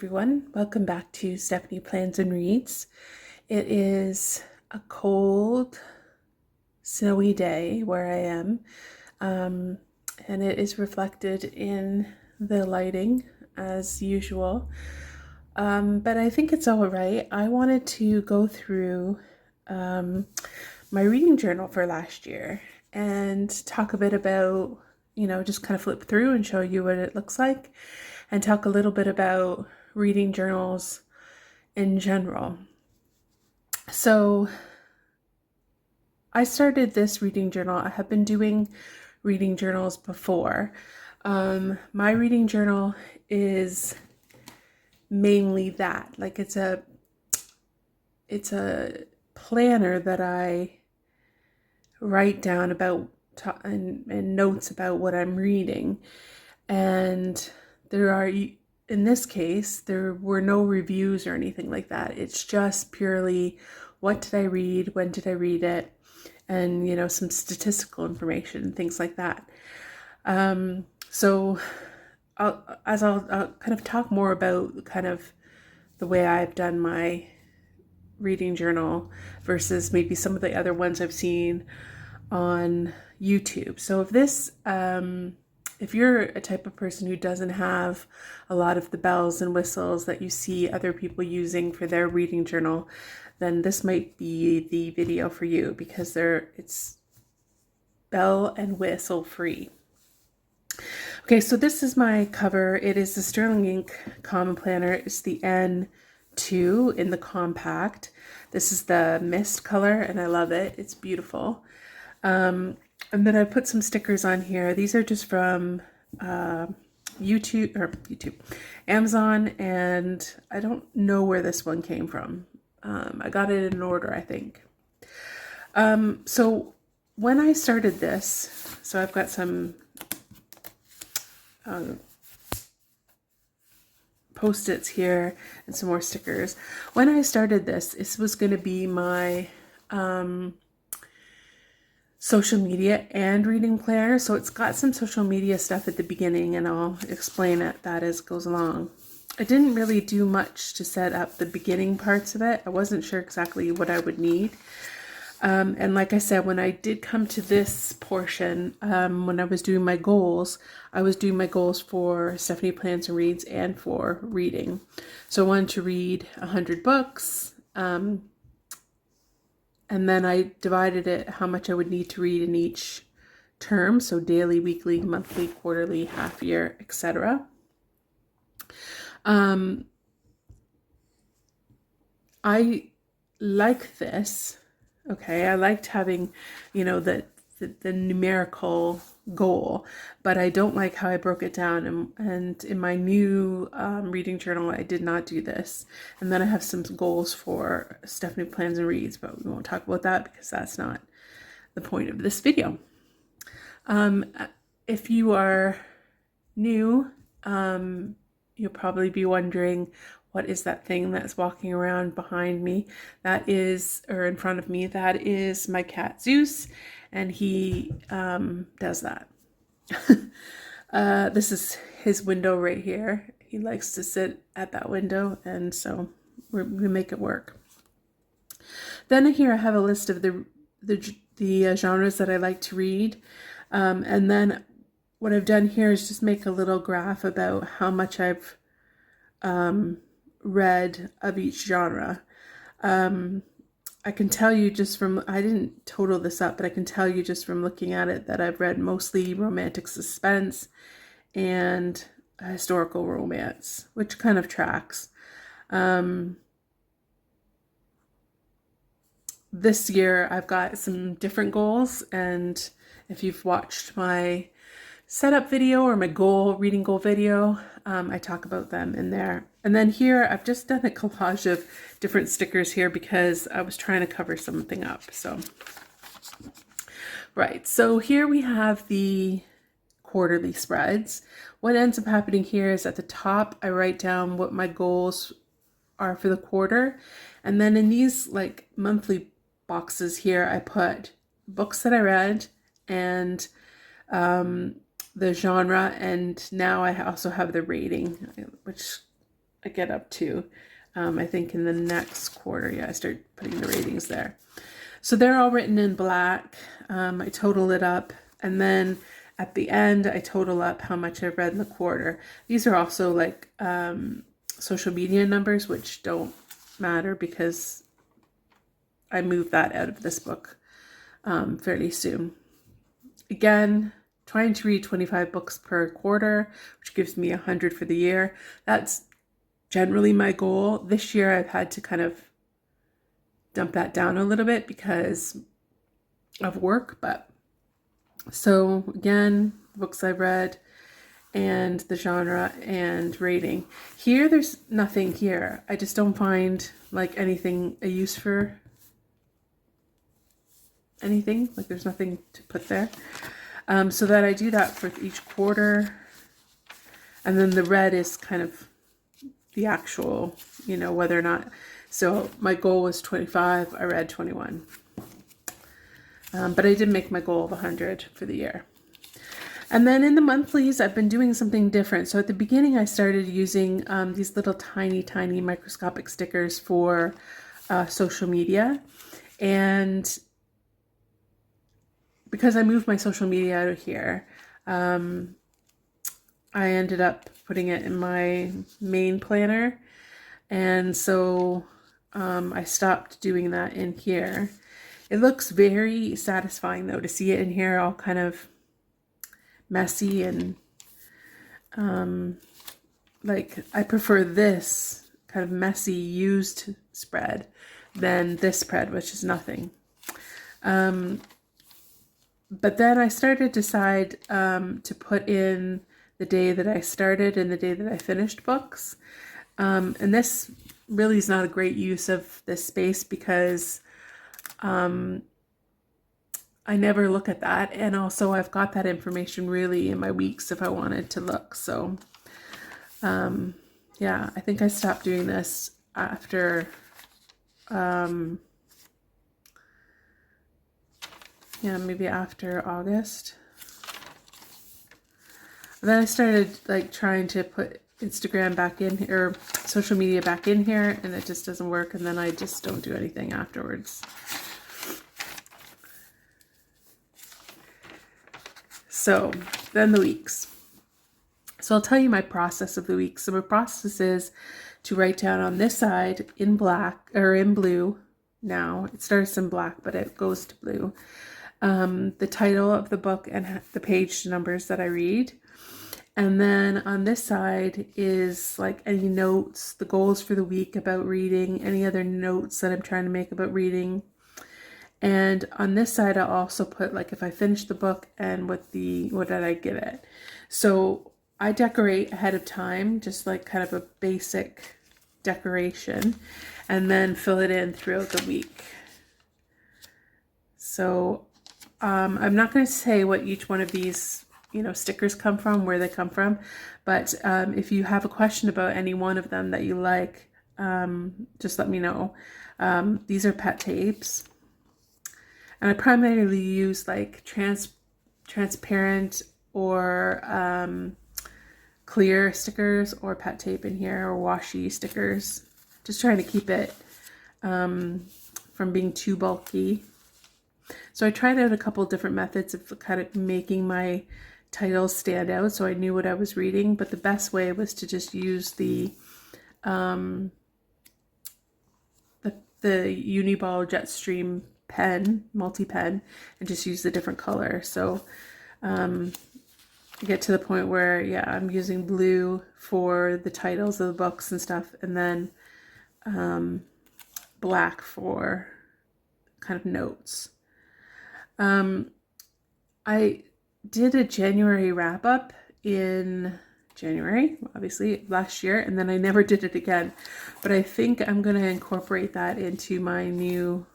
everyone. Welcome back to Stephanie Plans and Reads. It is a cold, snowy day where I am, and it is reflected in the lighting as usual. But I think it's all right. I wanted to go through my reading journal for last year and talk a bit about, just kind of flip through and show you what it looks like, and talk a little bit about reading journals in general. So I started this reading journal. I have been doing reading journals before. My reading journal is mainly that. Like it's a planner that I write down about and notes about what I'm reading. And in this case, there were no reviews or anything like that. It's just purely what did I read, when did I read it, and some statistical information, things like that. So I'll kind of talk more about kind of the way I've done my reading journal versus maybe some of the other ones I've seen on YouTube. So if you're a type of person who doesn't have a lot of the bells and whistles that you see other people using for their reading journal, then this might be the video for you, because it's bell and whistle free. Okay, so this is my cover. It is the Sterling Ink Common Planner. It's the N2 in the compact. This is the mist color, and I love it. It's beautiful. And then I put some stickers on here. These are just from Amazon, and I don't know where this one came from. I got it in order, I think. So when I started this, so I've got some Post-its here and some more stickers. When I started this was going to be my social media and reading planner. So it's got some social media stuff at the beginning, and I'll explain that as it goes along. I didn't really do much to set up the beginning parts of it. I wasn't sure exactly what I would need. And like I said, when I did come to this portion, when I was doing my goals, I was doing my goals for Stephanie Plans and Reads and for reading. So I wanted to read 100 books, and then I divided it how much I would need to read in each term. So daily, weekly, monthly, quarterly, half year, etc. I like this. Okay, I liked having, the numerical goal, but I don't like how I broke it down. And in my new reading journal, I did not do this. And then I have some goals for Stephanie Plans and Reads, but we won't talk about that because that's not the point of this video. If you are new, you'll probably be wondering, what is that thing that's walking around behind me? Or in front of me, that is my cat Zeus, and he does that. This is his window right here. He likes to sit at that window, and so we make it work. Then here I have a list of the genres that I like to read, and then what I've done here is just make a little graph about how much I've read of each genre. I can tell you just from, I didn't total this up, but I can tell you just from looking at it that I've read mostly romantic suspense and historical romance, which kind of tracks. This year I've got some different goals, and if you've watched my setup video or my reading goal video, I talk about them in there. And then here I've just done a collage of different stickers here because I was trying to cover something up. So right, so here we have the quarterly spreads. What ends up happening here is at the top I write down what my goals are for the quarter, and then in these like monthly boxes here I put books that I read and the genre, and now I also have the rating, which I get up to. I think in the next quarter, yeah, I start putting the ratings there. So they're all written in black. I total it up, and then at the end, I total up how much I've read in the quarter. These are also like social media numbers, which don't matter because I moved that out of this book fairly soon. Again, trying to read 25 books per quarter, which gives me 100 for the year. That's generally my goal. This year I've had to kind of dump that down a little bit because of work, but so again, books I've read and the genre and rating. Here there's nothing here. I just don't find like anything a use for anything. Like there's nothing to put there. So that I do that for each quarter. And then the red is kind of the actual, you know, whether or not. So my goal was 25. I read 21. But I did make my goal of 100 for the year. And then in the monthlies, I've been doing something different. So at the beginning, I started using these little tiny, tiny microscopic stickers for social media. And because I moved my social media out of here, I ended up putting it in my main planner. And so I stopped doing that in here. It looks very satisfying though to see it in here all kind of messy and like I prefer this kind of messy used spread than this spread, which is nothing. But then I started to decide to put in the day that I started and the day that I finished books. And this really is not a great use of this space because I never look at that. And also I've got that information really in my weeks if I wanted to look. So yeah, I think I stopped doing this after yeah, maybe after August. And then I started like trying to put Instagram back in here, or social media back in here, and it just doesn't work. And then I just don't do anything afterwards. So then the weeks. So I'll tell you my process of the week. So my process is to write down on this side in black or in blue. Now it starts in black, but it goes to blue. The title of the book and the page numbers that I read. And then on this side is like any notes, the goals for the week about reading, any other notes that I'm trying to make about reading. And on this side, I'll also put like if I finished the book and what did I give it. So I decorate ahead of time, just like kind of a basic decoration, and then fill it in throughout the week. So I'm not going to say what each one of these, you know, stickers come from, where they come from, but if you have a question about any one of them that you like, just let me know. These are pet tapes, and I primarily use like transparent or clear stickers or pet tape in here, or washi stickers, just trying to keep it from being too bulky. So I tried out a couple different methods of kind of making my titles stand out so I knew what I was reading, but the best way was to just use the Uniball Jetstream pen, multi-pen, and just use the different color. So I get to the point where, yeah, I'm using blue for the titles of the books and stuff, and then black for kind of notes. I did a January wrap up in January, obviously last year, and then I never did it again. But I think I'm going to incorporate that into my new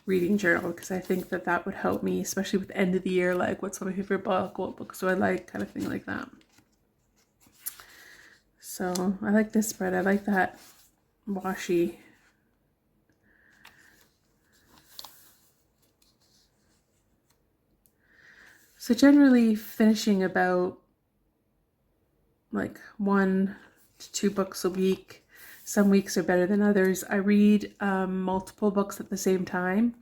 reading journal, because I think that that would help me, especially with the end of the year, like what's my favorite book, what books do I like, kind of thing like that. So I like this spread. I like that washi. So generally finishing about like 1 to 2 books a week. Some weeks are better than others. I read multiple books at the same time.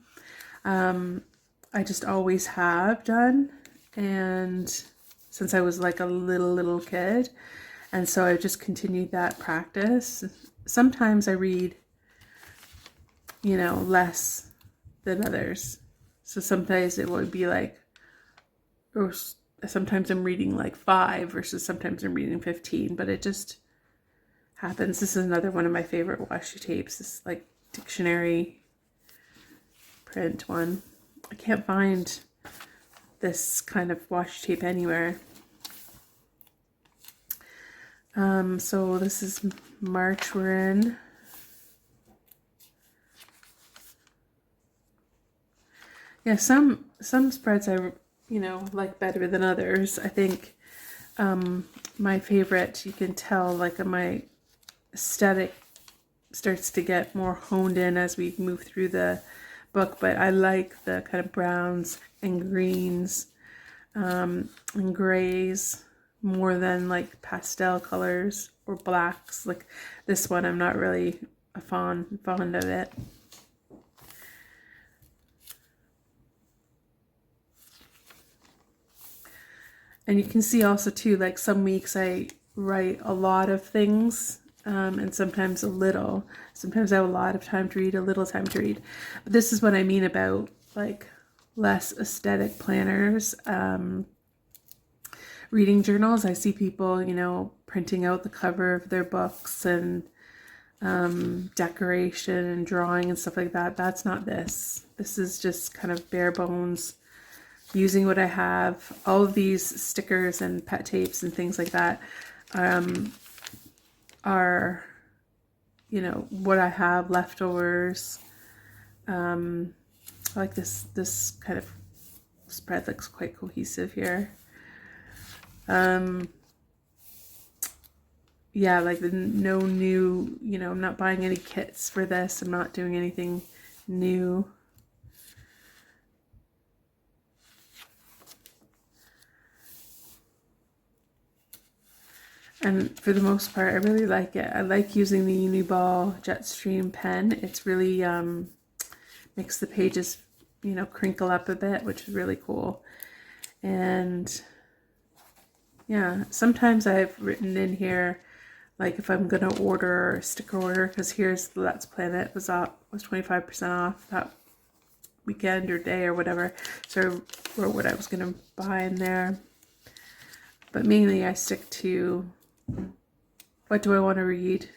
I just always have done, and since I was like a little kid, and so I've just continued that practice. Sometimes I read, less than others. So sometimes it would be like, or sometimes I'm reading like 5 versus sometimes I'm reading 15, but it just happens. This is another one of my favorite washi tapes. This like dictionary print one. I can't find this kind of washi tape anywhere. So this is March we're in. Yeah, some spreads I like better than others. I think my favorite, you can tell like my aesthetic starts to get more honed in as we move through the book, but I like the kind of browns and greens and grays more than like pastel colors or blacks. Like this one, I'm not really a fond of it. And you can see also too, like some weeks I write a lot of things and sometimes a little. Sometimes I have a lot of time to read, a little time to read. But this is what I mean about like less aesthetic planners. Reading journals, I see people, printing out the cover of their books and decoration and drawing and stuff like that. That's not this. This is just kind of bare bones, using what I have. All of these stickers and pet tapes and things like that are, what I have, leftovers. I like this kind of spread looks quite cohesive here. Yeah, like no new, I'm not buying any kits for this. I'm not doing anything new. And for the most part, I really like it. I like using the Uniball Jetstream pen. It's really makes the pages, crinkle up a bit, which is really cool. And yeah, sometimes I've written in here, like if I'm gonna order a sticker order, because here's the Let's Planet was 25% off that weekend or day or whatever. So I wrote what I was gonna buy in there. But mainly I stick to what do I want to read,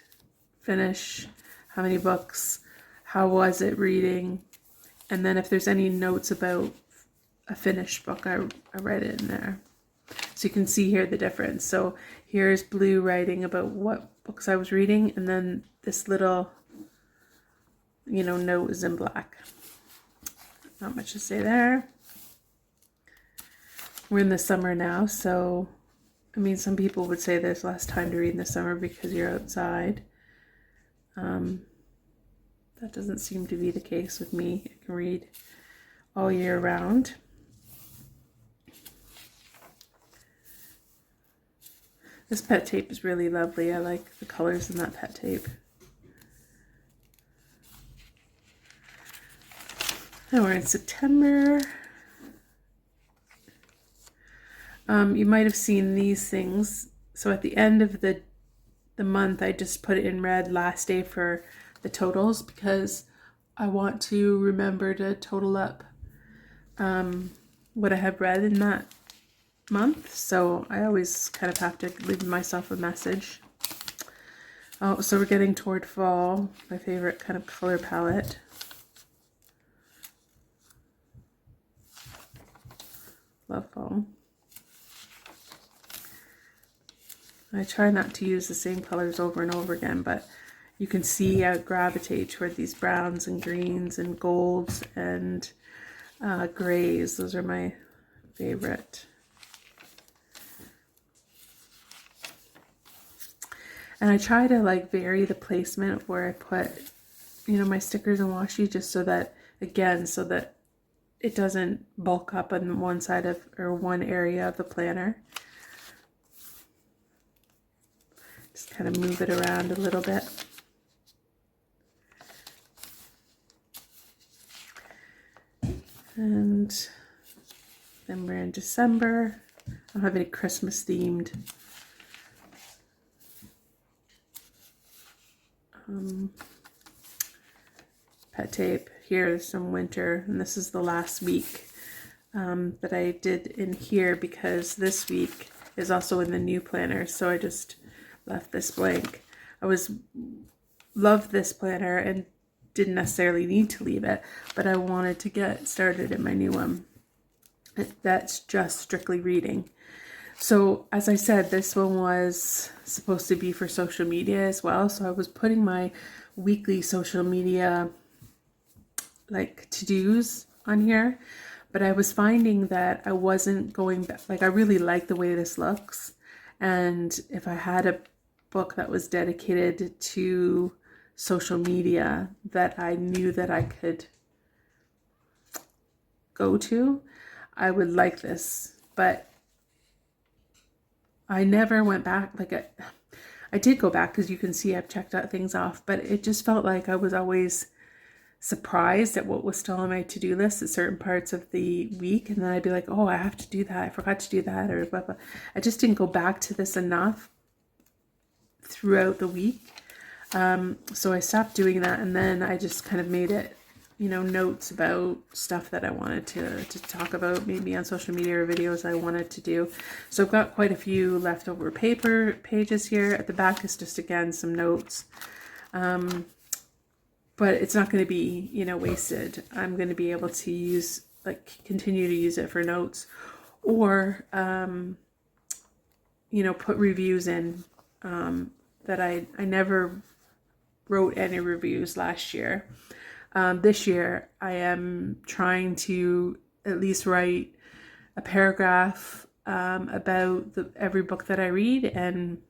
finish, how many books, how was it reading, and then if there's any notes about a finished book, I write it in there. So you can see here the difference. So here's blue writing about what books I was reading, and then this little, note is in black. Not much to say there. We're in the summer now, so some people would say there's less time to read in the summer because you're outside. That doesn't seem to be the case with me. I can read all year round. This pet tape is really lovely. I like the colors in that pet tape. Now we're in September. You might have seen these things. So at the end of the month, I just put it in red last day for the totals because I want to remember to total up what I have read in that month. So I always kind of have to leave myself a message. Oh, so we're getting toward fall, my favorite kind of color palette. Love fall. I try not to use the same colors over and over again, but you can see I gravitate toward these browns and greens and golds and grays. Those are my favorite. And I try to like vary the placement of where I put, my stickers and washi, just so that, again, so that it doesn't bulk up on one side of, or one area of the planner. Just kind of move it around a little bit. And then we're in December. I don't have any Christmas themed pet tape. Here's some winter, and this is the last week that I did in here because this week is also in the new planner, so I just left this blank. I loved this planner and didn't necessarily need to leave it, but I wanted to get started in my new one. That's just strictly reading. So as I said, this one was supposed to be for social media as well. So I was putting my weekly social media like to-dos on here, but I was finding that I wasn't going back. Like, I really like the way this looks. And if I had a book that was dedicated to social media that I knew that I could go to, I would like this. But I never went back. Like, I did go back because you can see I've checked out things off, but it just felt like I was always surprised at what was still on my to-do list at certain parts of the week, and then I'd be like, oh, I have to do that, I forgot to do that, or blah, blah. I just didn't go back to this enough throughout the week, so I stopped doing that, and then I just kind of made it, you know, notes about stuff that I wanted to talk about, maybe on social media or videos I wanted to do. So I've got quite a few leftover paper pages here. At the back is just, again, some notes. But it's not going to be, you know, wasted. I'm going to be able to use, like, continue to use it for notes, or, you know, put reviews in, that I never wrote any reviews last year. This year I am trying to at least write a paragraph, about every book that I read, and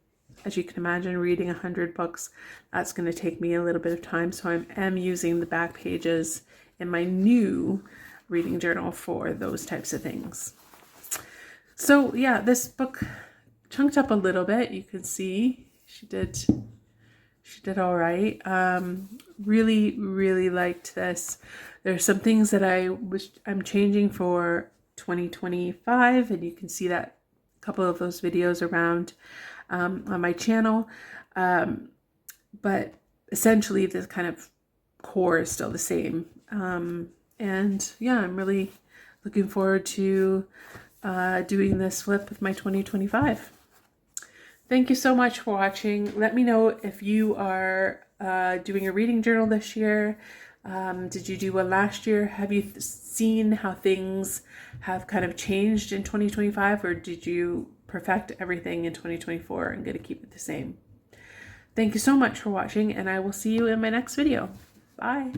as you can imagine, reading 100 books, that's going to take me a little bit of time. So I am using the back pages in my new reading journal for those types of things. So yeah, this book chunked up a little bit. You can see she did all right. Really liked this. There's some things that I'm changing for 2025, and you can see that a couple of those videos around on my channel, but essentially the kind of core is still the same, and yeah, I'm really looking forward to doing this flip with my 2025. Thank you so much for watching. Let me know if you are doing a reading journal this year. Did you do one last year? Have you seen how things have kind of changed in 2025, or did you perfect everything in 2024 and going to keep it the same? Thank you so much for watching, and I will see you in my next video. Bye.